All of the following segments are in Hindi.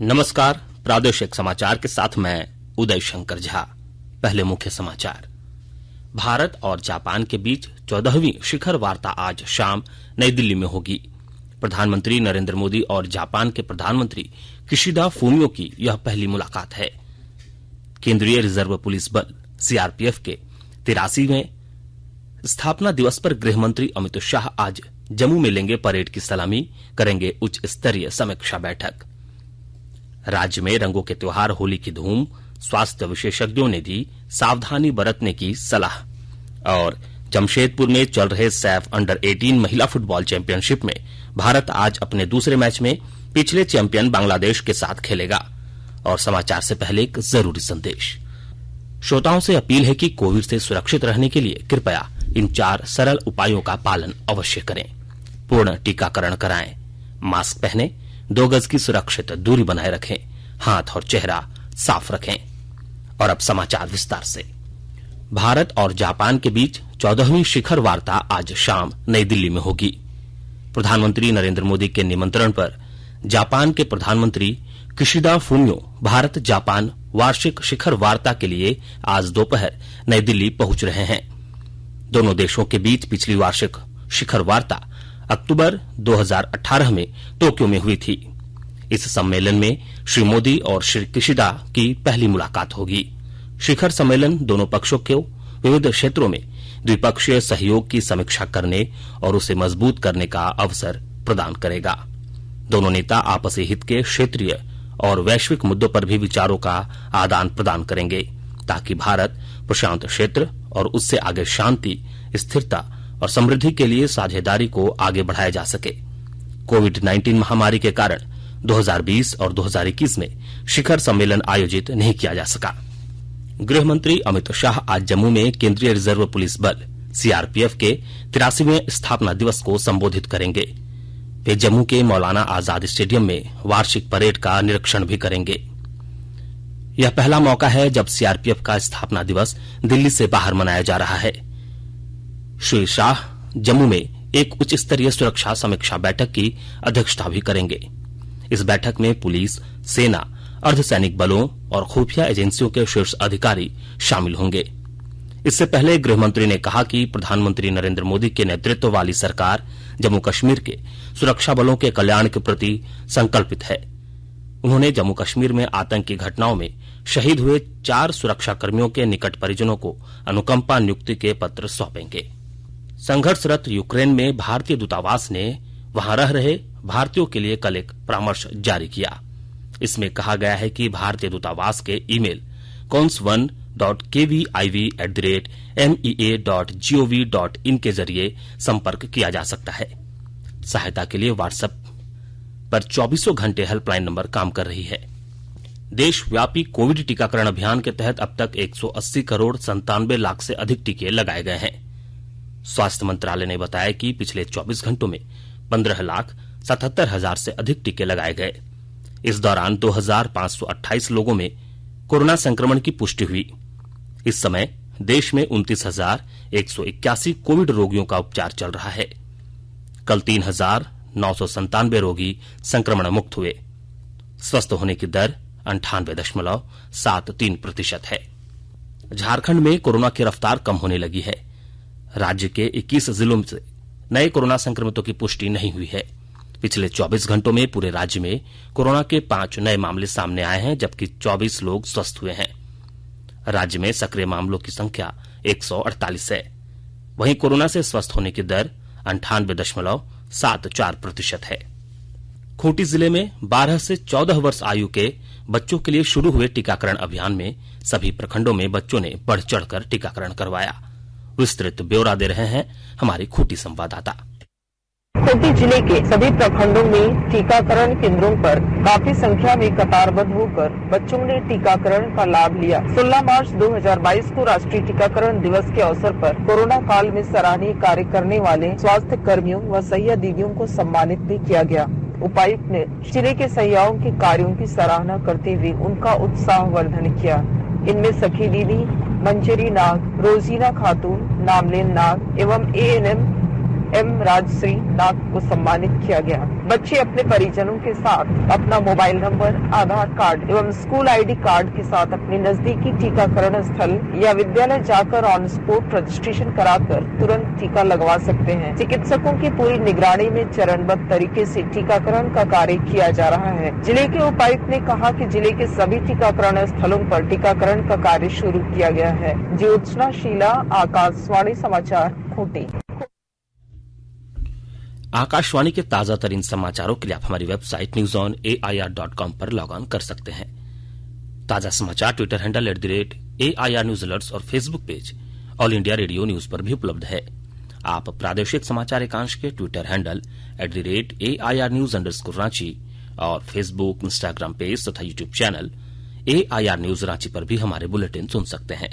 नमस्कार, प्रादेशिक समाचार के साथ मैं उदय शंकर झा। पहले मुख्य समाचार। भारत और जापान के बीच 14वीं शिखर वार्ता आज शाम नई दिल्ली में होगी। प्रधानमंत्री नरेंद्र मोदी और जापान के प्रधानमंत्री किशिदा फूमियो की यह पहली मुलाकात है। केंद्रीय रिजर्व पुलिस बल सीआरपीएफ के 83वें स्थापना दिवस पर गृहमंत्री अमित शाह आज जम्मू में लेंगे परेड की सलामी, करेंगे उच्च स्तरीय समीक्षा बैठक। राज्य में रंगों के त्योहार होली की धूम, स्वास्थ्य विशेषज्ञों ने दी सावधानी बरतने की सलाह। और जमशेदपुर में चल रहे सैफ अंडर 18 महिला फुटबॉल चैंपियनशिप में भारत आज अपने दूसरे मैच में पिछले चैंपियन बांग्लादेश के साथ खेलेगा। और समाचार से पहले एक जरूरी संदेश। श्रोताओं से अपील है कि कोविड से सुरक्षित रहने के लिए कृपया इन 4 सरल उपायों का पालन अवश्य करें। पूर्ण टीकाकरण कराएं, मास्क पहनें, 2 गज की सुरक्षित दूरी बनाए रखें, हाथ और चेहरा साफ रखें। और अब समाचार विस्तार से। भारत और जापान के बीच 14वीं शिखर वार्ता आज शाम नई दिल्ली में होगी। प्रधानमंत्री नरेंद्र मोदी के निमंत्रण पर जापान के प्रधानमंत्री किशिदा फूमियो भारत जापान वार्षिक शिखर वार्ता के लिए आज दोपहर नई दिल्ली पहुंच रहे हैं। दोनों देशों के बीच पिछली वार्षिक शिखर वार्ता अक्टूबर 2018 में टोक्यो में हुई थी। इस सम्मेलन में श्री मोदी और श्री किशिदा की पहली मुलाकात होगी। शिखर सम्मेलन दोनों पक्षों को विविध क्षेत्रों में द्विपक्षीय सहयोग की समीक्षा करने और उसे मजबूत करने का अवसर प्रदान करेगा। दोनों नेता आपसी हित के क्षेत्रीय और वैश्विक मुद्दों पर भी विचारों का आदान प्रदान करेंगे, ताकि भारत प्रशांत क्षेत्र और उससे आगे शांति, स्थिरता और समृद्धि के लिए साझेदारी को आगे बढ़ाया जा सके। कोविड-19 महामारी के कारण 2020 और 2021 में शिखर सम्मेलन आयोजित नहीं किया जा सका। गृहमंत्री अमित शाह आज जम्मू में केंद्रीय रिजर्व पुलिस बल सीआरपीएफ के 83वें स्थापना दिवस को संबोधित करेंगे। वे जम्मू के मौलाना आजाद स्टेडियम में वार्षिक परेड का निरीक्षण भी करेंगे। यह पहला मौका है जब सीआरपीएफ का स्थापना दिवस दिल्ली से बाहर मनाया जा रहा है। श्री शाह जम्मू में एक उच्च स्तरीय सुरक्षा समीक्षा बैठक की अध्यक्षता भी करेंगे। इस बैठक में पुलिस, सेना, अर्धसैनिक बलों और खुफिया एजेंसियों के शीर्ष अधिकारी शामिल होंगे। इससे पहले गृहमंत्री ने कहा कि प्रधानमंत्री नरेंद्र मोदी के नेतृत्व वाली सरकार जम्मू कश्मीर के सुरक्षा बलों के कल्याण के प्रति संकल्पित है। उन्होंने जम्मू कश्मीर में आतंकी घटनाओं में शहीद हुए 4 सुरक्षाकर्मियों के निकट परिजनों को अनुकंपा नियुक्ति के पत्र सौंपेंगे। संघर्षरत यूक्रेन में भारतीय दूतावास ने वहां रह रहे भारतीयों के लिए कल एक परामर्श जारी किया। इसमें कहा गया है कि भारतीय दूतावास के ईमेल cons1.kviv@mea.gov.in के जरिए संपर्क किया जा सकता है। सहायता के लिए व्हाट्सएप पर 24 घंटे हेल्पलाइन नंबर काम कर रही है। देशव्यापी कोविड टीकाकरण अभियान के तहत अब तक 180 करोड़ 97 लाख से अधिक टीके लगाए गए हैं। स्वास्थ्य मंत्रालय ने बताया कि पिछले 24 घंटों में 15,77,000 से अधिक टीके लगाए गए। इस दौरान 2,528 लोगों में कोरोना संक्रमण की पुष्टि हुई। इस समय देश में 29,181 कोविड रोगियों का उपचार चल रहा है। कल 3,997 रोगी संक्रमण मुक्त हुए। स्वस्थ होने की दर 98.73% है। झारखंड में कोरोना की रफ्तार कम होने लगी है। राज्य के 21 जिलों से नए कोरोना संक्रमितों की पुष्टि नहीं हुई है। पिछले 24 घंटों में पूरे राज्य में कोरोना के 5 नए मामले सामने आए हैं, जबकि 24 लोग स्वस्थ हुए हैं। राज्य में सक्रिय मामलों की संख्या 148 है। वहीं कोरोना से स्वस्थ होने की दर 98.74% है। खूंटी जिले में 12 से 14 वर्ष आयु के बच्चों के लिए शुरू हुए टीकाकरण अभियान में सभी प्रखंडों में बच्चों ने बढ़ चढ़कर टीकाकरण करवाया। विस्तृत ब्यौरा दे रहे हैं हमारे खूंटी संवाददाता। खूंटी जिले के सभी प्रखंडों में टीकाकरण केंद्रों पर काफी संख्या में कतारबद्ध होकर बच्चों ने टीकाकरण का लाभ लिया। 16 मार्च 2022 को राष्ट्रीय टीकाकरण दिवस के अवसर पर कोरोना काल में सराहनीय कार्य करने वाले स्वास्थ्य कर्मियों व सहिया दीदियों को सम्मानित भी किया गया। उपायुक्त ने जिले के सहियाओं के कार्यों की सराहना करते हुए उनका उत्साहवर्धन किया। इनमें सखी दीदी, मंजरी नाग, रोजीना खातून, नामलेन नाग एवं ANM राजश्री नाग को सम्मानित किया गया। बच्चे अपने परिजनों के साथ अपना मोबाइल नंबर, आधार कार्ड एवं स्कूल आईडी कार्ड के साथ अपने नजदीकी टीकाकरण स्थल या विद्यालय जाकर ऑन स्पॉट रजिस्ट्रेशन कराकर तुरंत टीका लगवा सकते हैं। चिकित्सकों की पूरी निगरानी में चरणबद्ध तरीके से टीकाकरण का कार्य किया जा रहा है। जिले के उपायुक्त ने कहा कि जिले के सभी टीकाकरण स्थलों पर टीकाकरण का कार्य शुरू किया गया है। ज्योत्सना शीला, आकाशवाणी समाचार, खूंटी। आकाशवाणी के ताजा तरीन समाचारों के लिए आप हमारी वेबसाइट newsonair.com पर लॉग ऑन कर सकते हैं। ताजा समाचार Twitter handle @AIR News Alerts और Facebook page all India radio news पर भी उपलब्ध है। आप प्रादेशिक समाचार एकांश के ट्विटर हैंडल @AIR News _ और फेसबुक, इंस्टाग्राम पेज तथा YouTube channel AIR News Ranchi पर भी हमारे बुलेटिन सुन सकते हैं।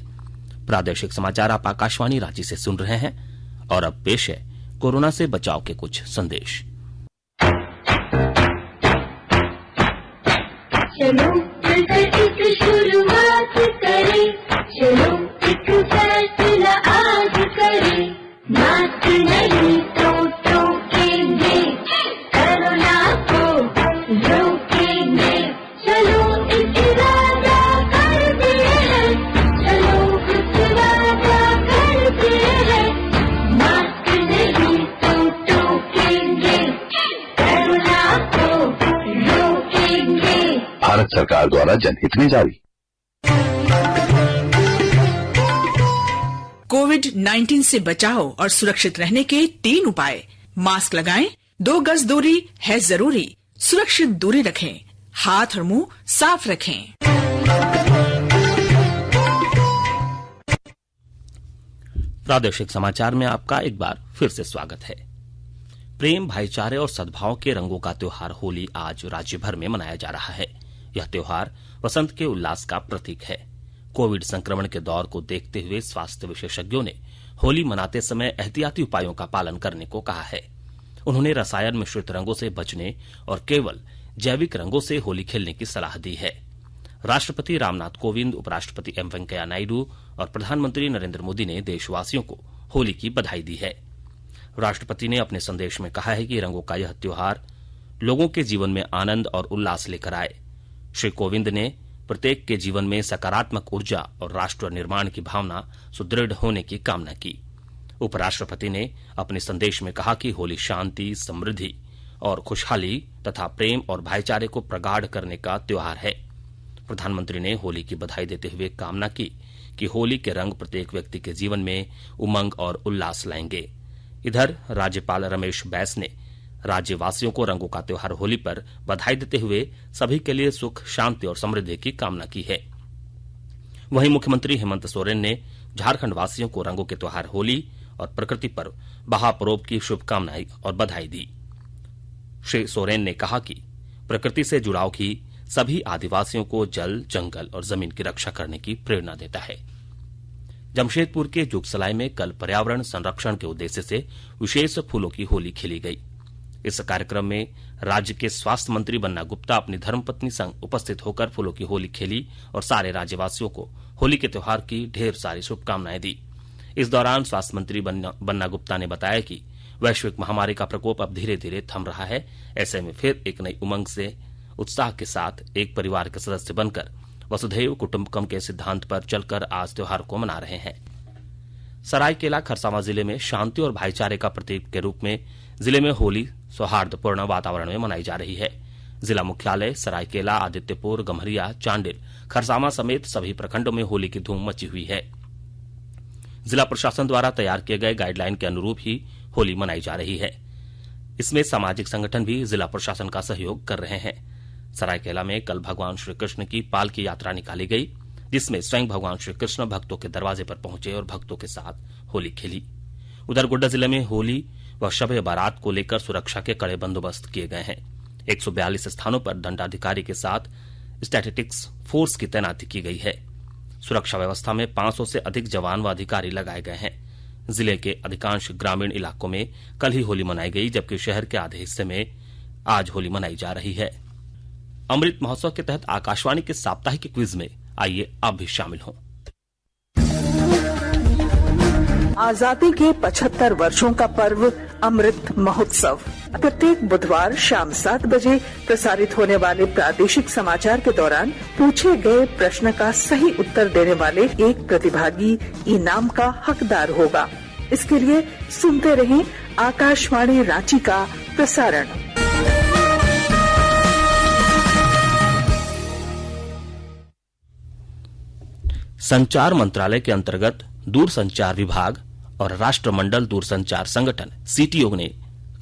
प्रादेशिक समाचार आप आकाशवाणी रांची से सुन रहे हैं और अब पेश है कोरोना से बचाव के कुछ संदेश। चलो मिलकर एक शुरुआत करें, चलो एक फैसला आज करें, मास्क नहीं तो ठोकेंगे, कोरोना को रोकेंगे, चलो एक वादा करते हैं, चलो एक वादा करते हैं, मास्क नहीं तो ठोकेंगे, कोरोना को रोकेंगे। भारत सरकार द्वारा जनहित में जारी। कोविड-19 से बचाव और सुरक्षित रहने के 3 उपाय। मास्क लगाएं, 2 गज दूरी है जरूरी, सुरक्षित दूरी रखें, हाथ और मुंह साफ रखें। प्रादेशिक समाचार में आपका एक बार फिर से स्वागत है। प्रेम, भाईचारे और सद्भाव के रंगों का त्योहार होली आज राज्य भर में मनाया जा रहा है। यह त्योहार वसंत के उल्लास का प्रतीक है। कोविड संक्रमण के दौर को देखते हुए स्वास्थ्य विशेषज्ञों ने होली मनाते समय एहतियाती उपायों का पालन करने को कहा है। उन्होंने रसायन मिश्रित रंगों से बचने और केवल जैविक रंगों से होली खेलने की सलाह दी है। राष्ट्रपति रामनाथ कोविंद, उपराष्ट्रपति एम वेंकैया नायडू और प्रधानमंत्री नरेंद्र मोदी ने देशवासियों को होली की बधाई दी है। राष्ट्रपति ने अपने संदेश में कहा है कि रंगों का यह त्योहार लोगों के जीवन में आनंद और उल्लास लेकर आए। श्री कोविंद ने प्रत्येक के जीवन में सकारात्मक ऊर्जा और राष्ट्र निर्माण की भावना सुदृढ़ होने की कामना की। उपराष्ट्रपति ने अपने संदेश में कहा कि होली शांति, समृद्धि और खुशहाली तथा प्रेम और भाईचारे को प्रगाढ़ करने का त्योहार है। प्रधानमंत्री ने होली की बधाई देते हुए कामना की कि होली के रंग प्रत्येक व्यक्ति के जीवन में उमंग और उल्लास लाएंगे। इधर राज्यपाल रमेश बैस ने राज्यवासियों को रंगों का त्योहार होली पर बधाई देते हुए सभी के लिए सुख, शांति और समृद्धि की कामना की है। वहीं मुख्यमंत्री हेमंत सोरेन ने झारखंड वासियों को रंगों के त्योहार होली और प्रकृति पर्व महापर्व की शुभकामनाएं और बधाई दी। श्री सोरेन ने कहा कि प्रकृति से जुड़ाव की सभी आदिवासियों को जल, जंगल और जमीन की रक्षा करने की प्रेरणा देता है। जमशेदपुर के जुगसलाई में कल पर्यावरण संरक्षण के उद्देश्य से विशेष फूलों की होली खेली गई। इस कार्यक्रम में राज्य के स्वास्थ्य मंत्री बन्ना गुप्ता अपनी धर्मपत्नी संग उपस्थित होकर फूलों की होली खेली और सारे राज्यवासियों को होली के त्योहार की ढेर सारी शुभकामनाएं दी। इस दौरान स्वास्थ्य मंत्री बन्ना गुप्ता ने बताया कि वैश्विक महामारी का प्रकोप अब धीरे धीरे थम रहा है। ऐसे में फिर एक नई उमंग से उत्साह के साथ एक परिवार के सदस्य बनकर वसुधैव कुटुंबकम के सिद्धांत पर चलकर आज त्योहार को मना रहे हैं। सरायकेला खरसावां जिले में शांति और भाईचारे का प्रतीक के रूप में जिले में होली सौहार्दपूर्ण वातावरण में मनाई जा रही है। जिला मुख्यालय सरायकेला, आदित्यपुर, गम्हरिया, चांडिल, खरसावां समेत सभी प्रखंडों में होली की धूम मची हुई है। जिला प्रशासन द्वारा तैयार किए गए गाइडलाइन के अनुरूप ही होली मनाई जा रही है। इसमें सामाजिक संगठन भी जिला प्रशासन का सहयोग कर रहे हैं। सरायकेला में कल भगवान श्रीकृष्ण की पालकी यात्रा निकाली गई, जिसमें स्वयं भगवान श्रीकृष्ण भक्तों के दरवाजे पर पहुंचे और भक्तों के साथ होली खेली। उधर गोड्डा जिले में होली व शब बारात को लेकर सुरक्षा के कड़े बंदोबस्त किए गए हैं। 142 स्थानों पर दंडाधिकारी के साथ स्टैटिस्टिक्स फोर्स की तैनाती की गई है। सुरक्षा व्यवस्था में 500 से अधिक जवान व अधिकारी लगाए गए हैं। जिले के अधिकांश ग्रामीण इलाकों में कल ही होली मनाई गई, जबकि शहर के आधे हिस्से में आज होली मनाई जा रही है। अमृत महोत्सव के तहत आकाशवाणी के साप्ताहिक क्विज में आइए आप भी शामिल हों। आजादी के 75 वर्षों का पर्व अमृत महोत्सव प्रत्येक बुधवार शाम 7 बजे प्रसारित होने वाले प्रादेशिक समाचार के दौरान पूछे गए प्रश्न का सही उत्तर देने वाले एक प्रतिभागी इनाम का हकदार होगा। इसके लिए सुनते रहें आकाशवाणी रांची का प्रसारण। संचार मंत्रालय के अंतर्गत दूरसंचार विभाग और राष्ट्रमंडल दूरसंचार संगठन सीटीओ ने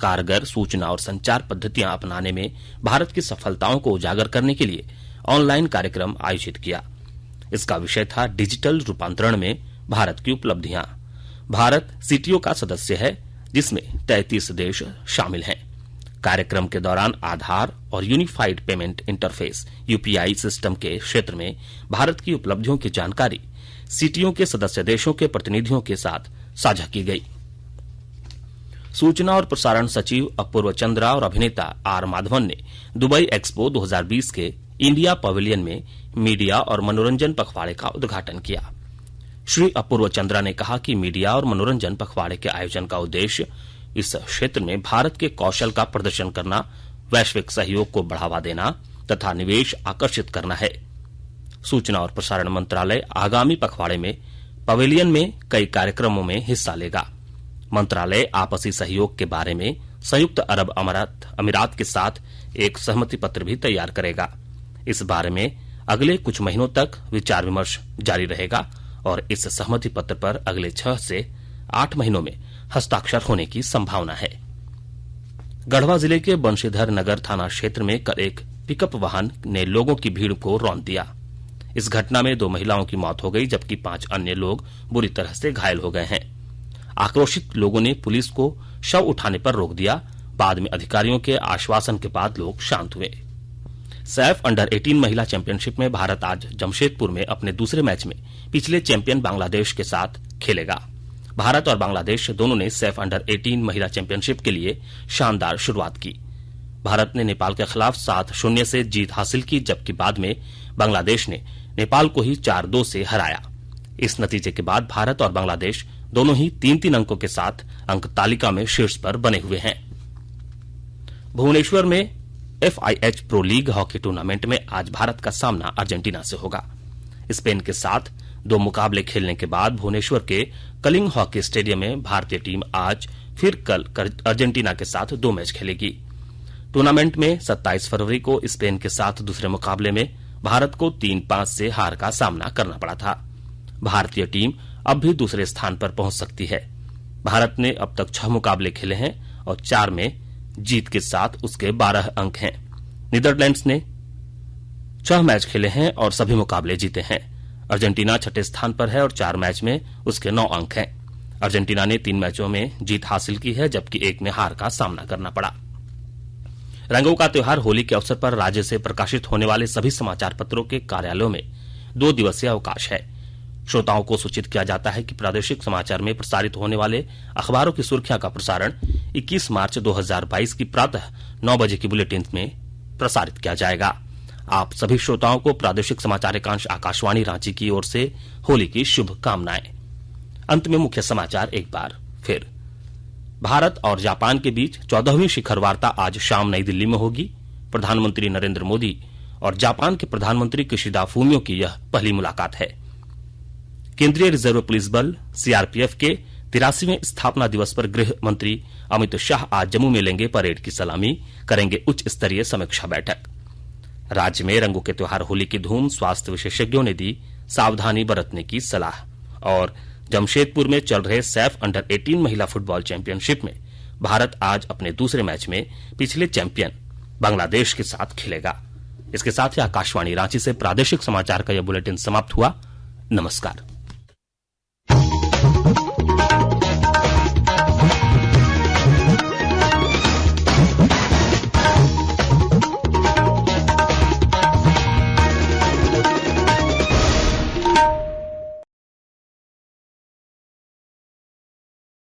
कारगर सूचना और संचार पद्धतियां अपनाने में भारत की सफलताओं को उजागर करने के लिए ऑनलाइन कार्यक्रम आयोजित किया। इसका विषय था डिजिटल रूपांतरण में भारत की उपलब्धियां। भारत सीटीओ का सदस्य है, जिसमें 33 देश शामिल हैं। कार्यक्रम के दौरान आधार और unified payment interface UPI system के क्षेत्र में भारत की उपलब्धियों की जानकारी सीटीओ के सदस्य देशों के प्रतिनिधियों के साथ साझा की गई। सूचना और प्रसारण सचिव अपूर्व चंद्रा और अभिनेता आर माधवन ने दुबई एक्सपो 2020 के इंडिया पवेलियन में मीडिया और मनोरंजन पखवाड़े का उद्घाटन किया। श्री अपूर्व चंद्रा ने कहा कि मीडिया और मनोरंजन पखवाड़े के आयोजन का उद्देश्य इस क्षेत्र में भारत के कौशल का प्रदर्शन करना, वैश्विक सहयोग को बढ़ावा देना तथा निवेश आकर्षित करना है। सूचना और प्रसारण मंत्रालय आगामी पखवाड़े में पवेलियन में कई कार्यक्रमों में हिस्सा लेगा। मंत्रालय आपसी सहयोग के बारे में संयुक्त अरब अमीरात के साथ एक सहमति पत्र भी तैयार करेगा। इस बारे में अगले कुछ महीनों तक विचार विमर्श जारी रहेगा और इस सहमति पत्र पर अगले 6 से 8 महीनों में हस्ताक्षर होने की संभावना है। गढ़वा जिले के बंशीधर नगर थाना क्षेत्र में कल एक पिकअप वाहन ने लोगों की भीड़ को रौंद दिया। इस घटना में 2 महिलाओं की मौत हो गई, जबकि 5 अन्य लोग बुरी तरह से घायल हो गए हैं। आक्रोशित लोगों ने पुलिस को शव उठाने पर रोक दिया। बाद में अधिकारियों के आश्वासन के बाद लोग शांत हुए। सैफ अंडर 18 महिला चैंपियनशिप में भारत आज जमशेदपुर में अपने दूसरे मैच में पिछले चैंपियन बांग्लादेश के साथ खेलेगा। भारत और बांग्लादेश दोनों ने सैफ अंडर 18 महिला चैंपियनशिप के लिए शानदार शुरुआत की। भारत ने नेपाल के खिलाफ 7-0 से जीत हासिल की, जबकि बाद में बांग्लादेश ने नेपाल को ही 4-2 से हराया। इस नतीजे के बाद भारत और बांग्लादेश दोनों ही 3-3 अंकों के साथ अंक तालिका में शीर्ष पर बने हुए हैं। भुवनेश्वर में FIH pro league hockey tournament में आज भारत का सामना अर्जेंटीना से होगा। स्पेन के साथ 2 मुकाबले खेलने के बाद भुवनेश्वर के कलिंग हॉकी स्टेडियम में भारतीय टीम आज फिर कल अर्जेंटीना के साथ 2 मैच खेलेगी। टूर्नामेंट में 27 फरवरी को स्पेन के साथ दूसरे मुकाबले में भारत को 3-5 से हार का सामना करना पड़ा था। भारतीय टीम अब भी दूसरे स्थान पर पहुंच सकती है। भारत ने अब तक 6 मुकाबले खेले हैं और 4 में जीत के साथ उसके 12 अंक हैं। नीदरलैंड्स ने 6 मैच खेले हैं और सभी मुकाबले जीते हैं। अर्जेंटीना 6ठे स्थान पर है और 4 मैच में उसके 9 अंक हैं। अर्जेंटीना ने 3 मैचों में जीत हासिल की है, जबकि 1 में हार का सामना करना पड़ा। रंगों का त्योहार होली के अवसर पर राज्य से प्रकाशित होने वाले सभी समाचार पत्रों के कार्यालयों में 2 दिवसीय अवकाश है। श्रोताओं को सूचित किया जाता है कि प्रादेशिक समाचार में प्रसारित होने वाले अखबारों की सुर्खियां का प्रसारण 21 मार्च 2022 की प्रातः 9 बजे की बुलेटिन में प्रसारित किया जाएगा। आप सभी श्रोताओं को प्रादेशिक समाचार एकांश आकाशवाणी रांची की ओर से होली की शुभकामनाएं। अंत में मुख्य समाचार एक बार फिर। भारत और जापान के बीच 14वीं शिखर वार्ता आज शाम नई दिल्ली में होगी। प्रधानमंत्री नरेंद्र मोदी और जापान के प्रधानमंत्री किशिदा फूमियो की यह पहली मुलाकात है। केंद्रीय रिजर्व पुलिस बल सीआरपीएफ के 83वें स्थापना दिवस पर गृह मंत्री अमित शाह आज जम्मू में लेंगे परेड की सलामी, करेंगे उच्च स्तरीय समीक्षा बैठक। राज्य में रंगों के त्योहार होली की धूम, स्वास्थ्य विशेषज्ञों ने दी सावधानी बरतने की सलाह। और जमशेदपुर में चल रहे सैफ अंडर 18 महिला फुटबॉल चैंपियनशिप में भारत आज अपने दूसरे मैच में पिछले चैंपियन बांग्लादेश के साथ खेलेगा। इसके साथ ही आकाशवाणी रांची से प्रादेशिक समाचार का यह बुलेटिन समाप्त हुआ। नमस्कार।